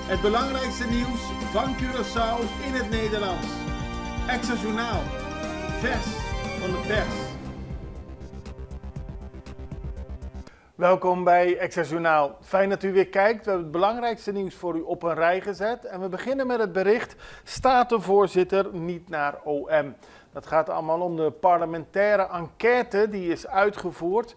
Het belangrijkste nieuws van Curaçao in het Nederlands. Extra Journaal. Vers van de pers. Welkom bij Extra Journaal. Fijn dat u weer kijkt. We hebben het belangrijkste nieuws voor u op een rij gezet. En we beginnen met het bericht: Statenvoorzitter niet naar OM. Dat gaat allemaal om de parlementaire enquête die is uitgevoerd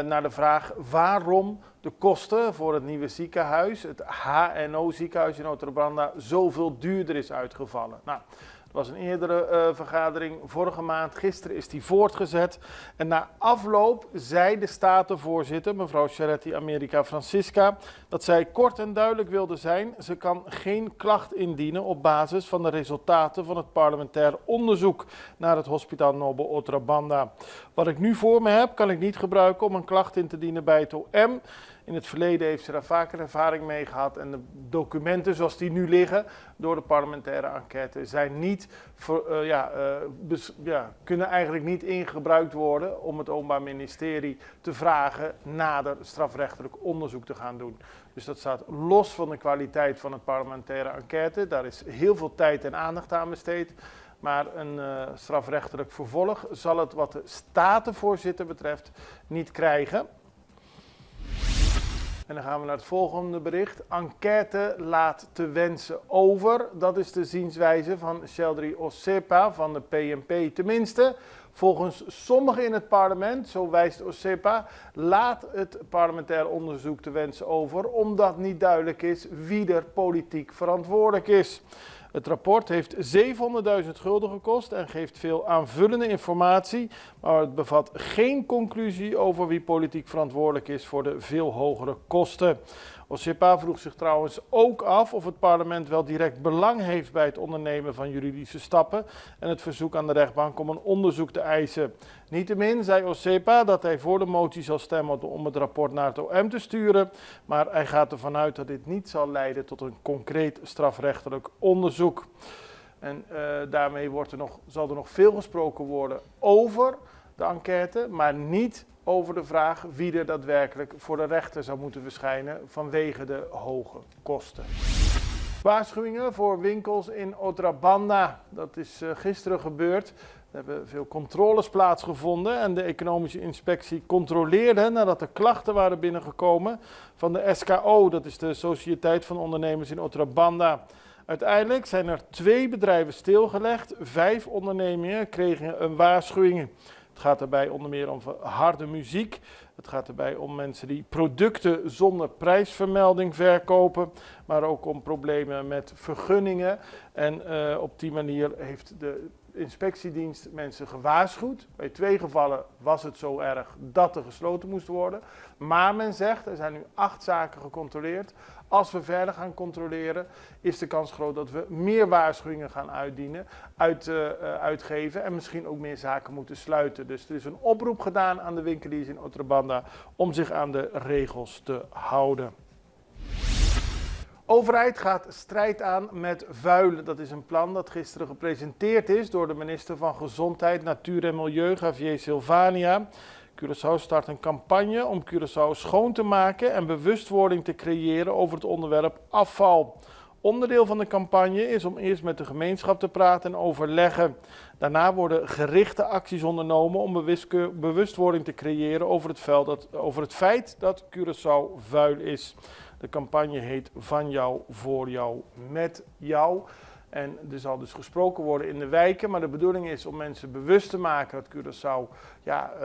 naar de vraag waarom de kosten voor het nieuwe ziekenhuis, het HNO-ziekenhuis in Otrabanda, zoveel duurder is uitgevallen. Nou, er was een eerdere vergadering vorige maand, gisteren is die voortgezet. En na afloop zei de statenvoorzitter, mevrouw Charetti America Francisca, dat zij kort en duidelijk wilde zijn: ze kan geen klacht indienen op basis van de resultaten van het parlementair onderzoek naar het Hospital Noble Otrabanda. Wat ik nu voor me heb, kan ik niet gebruiken om een klacht in te dienen bij het OM. In het verleden heeft ze daar vaker ervaring mee gehad en de documenten zoals die nu liggen door de parlementaire enquête zijn niet, kunnen eigenlijk niet ingebruikt worden om het Openbaar Ministerie te vragen nader strafrechtelijk onderzoek te gaan doen. Dus dat staat los van de kwaliteit van het parlementaire enquête. Daar is heel veel tijd en aandacht aan besteed. Maar een strafrechtelijk vervolg zal het wat de statenvoorzitter betreft niet krijgen. En dan gaan we naar het volgende bericht. Enquête laat te wensen over. Dat is de zienswijze van Sheldry Osepa van de PNP. Tenminste, volgens sommigen in het parlement, zo wijst Osepa, laat het parlementair onderzoek te wensen over, omdat niet duidelijk is wie er politiek verantwoordelijk is. Het rapport heeft 700.000 gulden gekost en geeft veel aanvullende informatie, maar het bevat geen conclusie over wie politiek verantwoordelijk is voor de veel hogere kosten. Osepa vroeg zich trouwens ook af of het parlement wel direct belang heeft bij het ondernemen van juridische stappen en het verzoek aan de rechtbank om een onderzoek te eisen. Niettemin zei Osepa dat hij voor de motie zal stemmen om het rapport naar het OM te sturen, maar hij gaat ervan uit dat dit niet zal leiden tot een concreet strafrechtelijk onderzoek. En daarmee zal er nog veel gesproken worden over de enquête, maar niet over de vraag wie er daadwerkelijk voor de rechter zou moeten verschijnen vanwege de hoge kosten. Waarschuwingen voor winkels in Otrabanda. Dat is gisteren gebeurd. Er hebben veel controles plaatsgevonden en de economische inspectie controleerde nadat er klachten waren binnengekomen van de SKO, dat is de Sociëteit van Ondernemers in Otrabanda. Uiteindelijk zijn er 2 bedrijven stilgelegd, 5 ondernemingen kregen een waarschuwing. Het gaat daarbij onder meer om harde muziek. Het gaat daarbij om mensen die producten zonder prijsvermelding verkopen. Maar ook om problemen met vergunningen. En op die manier heeft de inspectiedienst mensen gewaarschuwd. Bij 2 gevallen was het zo erg dat er gesloten moest worden. Maar men zegt, er zijn nu 8 zaken gecontroleerd. Als we verder gaan controleren, is de kans groot dat we meer waarschuwingen gaan uitgeven en misschien ook meer zaken moeten sluiten. Dus er is een oproep gedaan aan de winkeliers in Otrabanda om zich aan de regels te houden. Overheid gaat strijd aan met vuil. Dat is een plan dat gisteren gepresenteerd is door de minister van Gezondheid, Natuur en Milieu, Javier Silvania. Curaçao start een campagne om Curaçao schoon te maken en bewustwording te creëren over het onderwerp afval. Onderdeel van de campagne is om eerst met de gemeenschap te praten en overleggen. Daarna worden gerichte acties ondernomen om bewustwording te creëren over het feit dat Curaçao vuil is. De campagne heet Van jou, voor jou, met jou. En er zal dus gesproken worden in de wijken, maar de bedoeling is om mensen bewust te maken dat Curaçao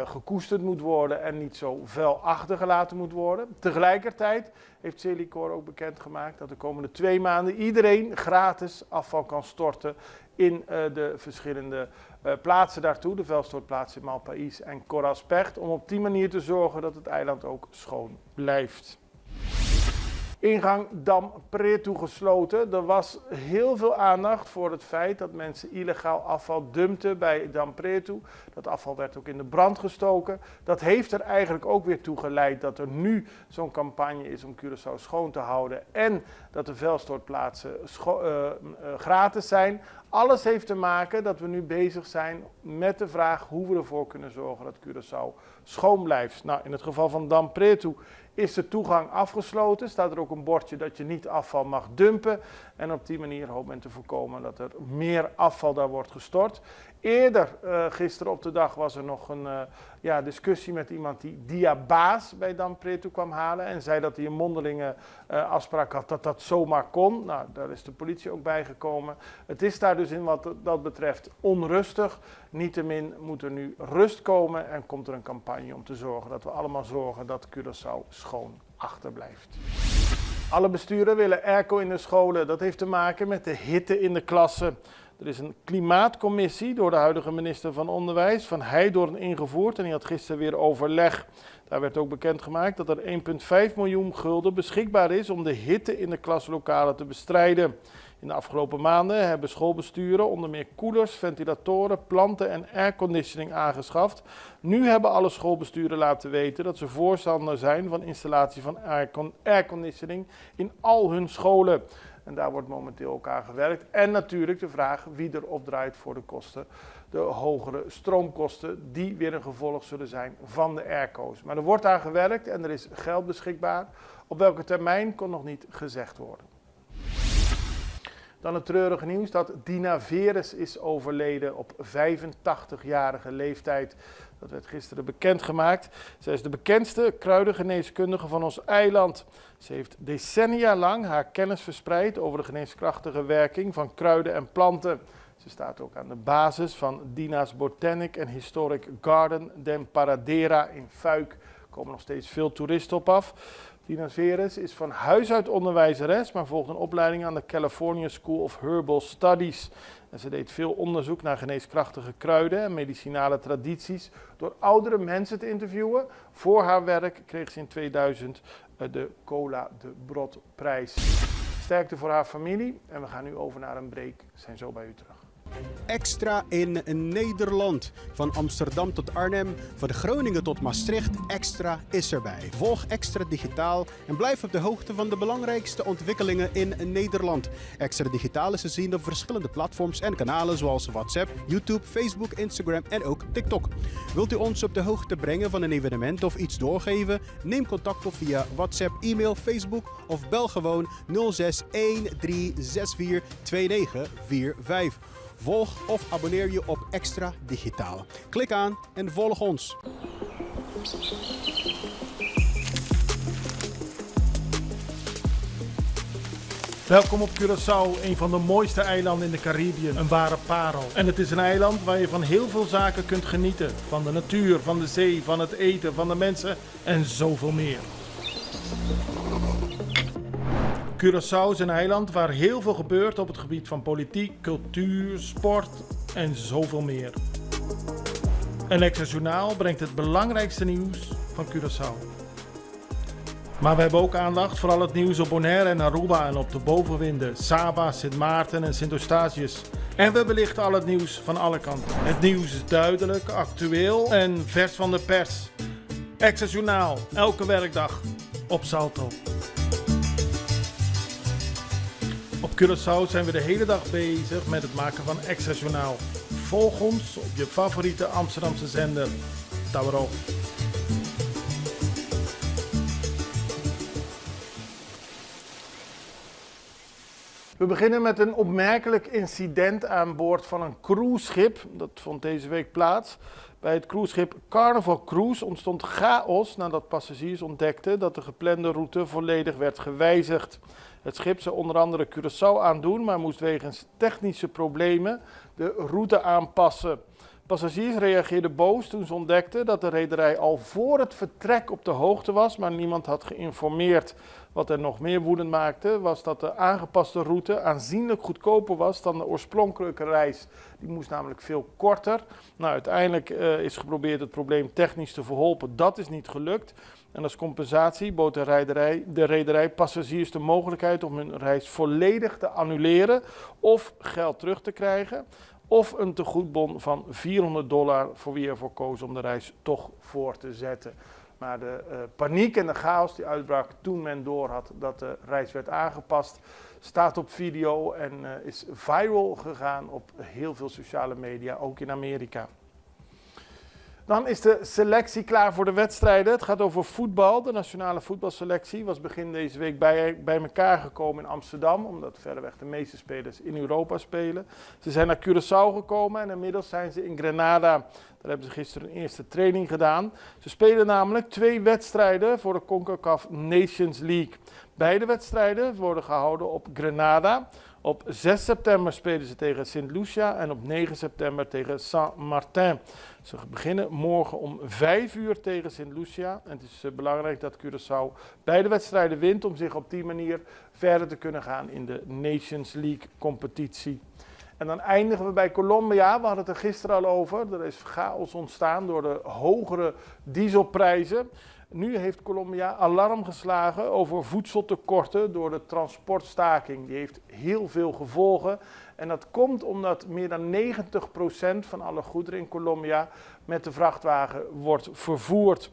gekoesterd moet worden en niet zo vuil achtergelaten moet worden. Tegelijkertijd heeft Celicor ook bekendgemaakt dat de komende 2 maanden iedereen gratis afval kan storten in de verschillende plaatsen daartoe, de vuilstortplaatsen in Malpaïs en Coraspech, om op die manier te zorgen dat het eiland ook schoon blijft. Ingang Dam Pretu gesloten. Er was heel veel aandacht voor het feit dat mensen illegaal afval dumpten bij Dam Pretu. Dat afval werd ook in de brand gestoken. Dat heeft er eigenlijk ook weer toe geleid dat er nu zo'n campagne is om Curaçao schoon te houden en dat de vuilstortplaatsen gratis zijn. Alles heeft te maken dat we nu bezig zijn met de vraag hoe we ervoor kunnen zorgen dat Curaçao schoon blijft. Nou, in het geval van Dam Preto is de toegang afgesloten. Staat er ook een bordje dat je niet afval mag dumpen. En op die manier hoopt men te voorkomen dat er meer afval daar wordt gestort. Eerder, gisteren op de dag, was er nog een discussie met iemand die diabaas bij Dam Preto kwam halen. En zei dat hij een mondelinge afspraak had dat dat zomaar kon. Nou, daar is de politie ook bij gekomen. Het is daar dus in wat dat betreft onrustig. Niettemin moet er nu rust komen en komt er een campagne om te zorgen dat we allemaal zorgen dat Curaçao schoon achterblijft. Alle besturen willen airco in de scholen. Dat heeft te maken met de hitte in de klassen. Er is een klimaatcommissie door de huidige minister van Onderwijs, Van Heijdorn, ingevoerd. En die had gisteren weer overleg. Daar werd ook bekendgemaakt dat er 1,5 miljoen gulden beschikbaar is om de hitte in de klaslokalen te bestrijden. In de afgelopen maanden hebben schoolbesturen onder meer koelers, ventilatoren, planten en airconditioning aangeschaft. Nu hebben alle schoolbesturen laten weten dat ze voorstander zijn van installatie van airconditioning in al hun scholen. En daar wordt momenteel ook aan gewerkt. En natuurlijk de vraag wie er opdraait voor de kosten. De hogere stroomkosten die weer een gevolg zullen zijn van de airco's. Maar er wordt aan gewerkt en er is geld beschikbaar. Op welke termijn kon nog niet gezegd worden. Dan het treurige nieuws dat Dina Veres is overleden op 85-jarige leeftijd. Dat werd gisteren bekendgemaakt. Zij is de bekendste kruidengeneeskundige van ons eiland. Ze heeft decennia lang haar kennis verspreid over de geneeskrachtige werking van kruiden en planten. Ze staat ook aan de basis van Dina's Botanic and Historic Garden Den Paradera in Fuik. Er komen nog steeds veel toeristen op af. Dina Veres is van huis uit onderwijzeres, maar volgt een opleiding aan de California School of Herbal Studies. En ze deed veel onderzoek naar geneeskrachtige kruiden en medicinale tradities door oudere mensen te interviewen. Voor haar werk kreeg ze in 2000 de Cola de Brod-prijs. Sterkte voor haar familie en we gaan nu over naar een break. We zijn zo bij u terug. Extra in Nederland. Van Amsterdam tot Arnhem, van Groningen tot Maastricht, Extra is erbij. Volg Extra digitaal en blijf op de hoogte van de belangrijkste ontwikkelingen in Nederland. Extra digitaal is te zien op verschillende platforms en kanalen zoals WhatsApp, YouTube, Facebook, Instagram en ook TikTok. Wilt u ons op de hoogte brengen van een evenement of iets doorgeven? Neem contact op via WhatsApp, e-mail, Facebook of bel gewoon 06 1364 2945. Volg of abonneer je op Extra Digitaal. Klik aan en volg ons. Welkom op Curaçao, een van de mooiste eilanden in de Caribiën, een ware parel. En het is een eiland waar je van heel veel zaken kunt genieten. Van de natuur, van de zee, van het eten, van de mensen en zoveel meer. Curaçao is een eiland waar heel veel gebeurt op het gebied van politiek, cultuur, sport en zoveel meer. En Extra Journaal brengt het belangrijkste nieuws van Curaçao. Maar we hebben ook aandacht voor al het nieuws op Bonaire en Aruba en op de bovenwinden, Saba, Sint Maarten en Sint Eustatius. En we belichten al het nieuws van alle kanten. Het nieuws is duidelijk, actueel en vers van de pers. Extra Journaal, elke werkdag op Salto. Op Curaçao zijn we de hele dag bezig met het maken van Extra Journaal. Volg ons op je favoriete Amsterdamse zender. Tauro. We beginnen met een opmerkelijk incident aan boord van een cruiseschip. Dat vond deze week plaats. Bij het cruiseschip Carnival Cruise ontstond chaos nadat passagiers ontdekten dat de geplande route volledig werd gewijzigd. Het schip zou onder andere Curaçao aandoen, maar moest wegens technische problemen de route aanpassen. Passagiers reageerden boos toen ze ontdekten dat de rederij al voor het vertrek op de hoogte was, maar niemand had geïnformeerd. Wat er nog meer woedend maakte, was dat de aangepaste route aanzienlijk goedkoper was dan de oorspronkelijke reis. Die moest namelijk veel korter. Nou, uiteindelijk is geprobeerd het probleem technisch te verholpen. Dat is niet gelukt. En als compensatie bood de rederij passagiers de mogelijkheid om hun reis volledig te annuleren of geld terug te krijgen. Of een tegoedbon van $400 voor wie ervoor koos om de reis toch voor te zetten. Maar de paniek en de chaos die uitbrak toen men doorhad dat de reis werd aangepast, staat op video en is viral gegaan op heel veel sociale media, ook in Amerika. Dan is de selectie klaar voor de wedstrijden. Het gaat over voetbal. De nationale voetbalselectie was begin deze week bij elkaar gekomen in Amsterdam, omdat verreweg de meeste spelers in Europa spelen. Ze zijn naar Curaçao gekomen en inmiddels zijn ze in Grenada. Daar hebben ze gisteren een eerste training gedaan. Ze spelen namelijk 2 wedstrijden voor de CONCACAF Nations League. Beide wedstrijden worden gehouden op Grenada. Op 6 september spelen ze tegen St. Lucia en op 9 september tegen Saint-Martin. Ze beginnen morgen om 5 uur tegen St. Lucia. En het is belangrijk dat Curaçao beide wedstrijden wint om zich op die manier verder te kunnen gaan in de Nations League competitie. En dan eindigen we bij Colombia. We hadden het er gisteren al over. Er is chaos ontstaan door de hogere dieselprijzen. Nu heeft Colombia alarm geslagen over voedseltekorten door de transportstaking. Die heeft heel veel gevolgen. En dat komt omdat meer dan 90% van alle goederen in Colombia met de vrachtwagen wordt vervoerd.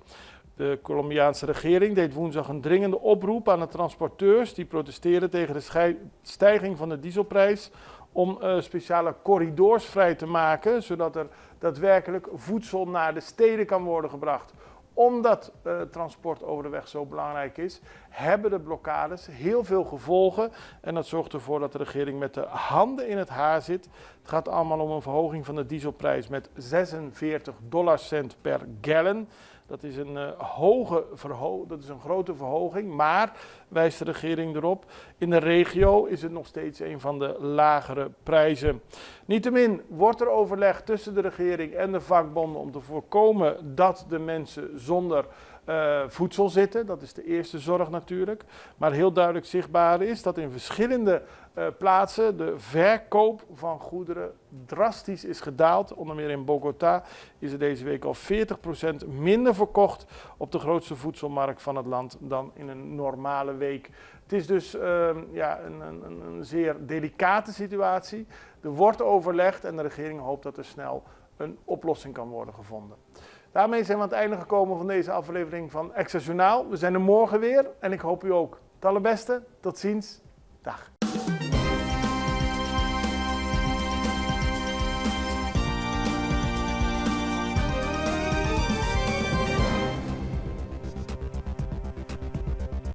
De Colombiaanse regering deed woensdag een dringende oproep aan de transporteurs die protesteren tegen de stijging van de dieselprijs om speciale corridors vrij te maken, zodat er daadwerkelijk voedsel naar de steden kan worden gebracht. Omdat transport over de weg zo belangrijk is, hebben de blokkades heel veel gevolgen. En dat zorgt ervoor dat de regering met de handen in het haar zit. Het gaat allemaal om een verhoging van de dieselprijs met 46 dollarcent per gallon. Dat is een grote verhoging, maar, wijst de regering erop, in de regio is het nog steeds een van de lagere prijzen. Niettemin wordt er overleg tussen de regering en de vakbonden om te voorkomen dat de mensen zonder voedsel zitten. Dat is de eerste zorg natuurlijk. Maar heel duidelijk zichtbaar is dat in verschillende plaatsen de verkoop van goederen drastisch is gedaald. Onder meer in Bogota is er deze week al 40% minder verkocht op de grootste voedselmarkt van het land dan in een normale week. Het is dus een zeer delicate situatie. Er wordt overlegd en de regering hoopt dat er snel een oplossing kan worden gevonden. Daarmee zijn we aan het einde gekomen van deze aflevering van Extra Journaal. We zijn er morgen weer en ik hoop u ook. Het allerbeste, tot ziens, dag.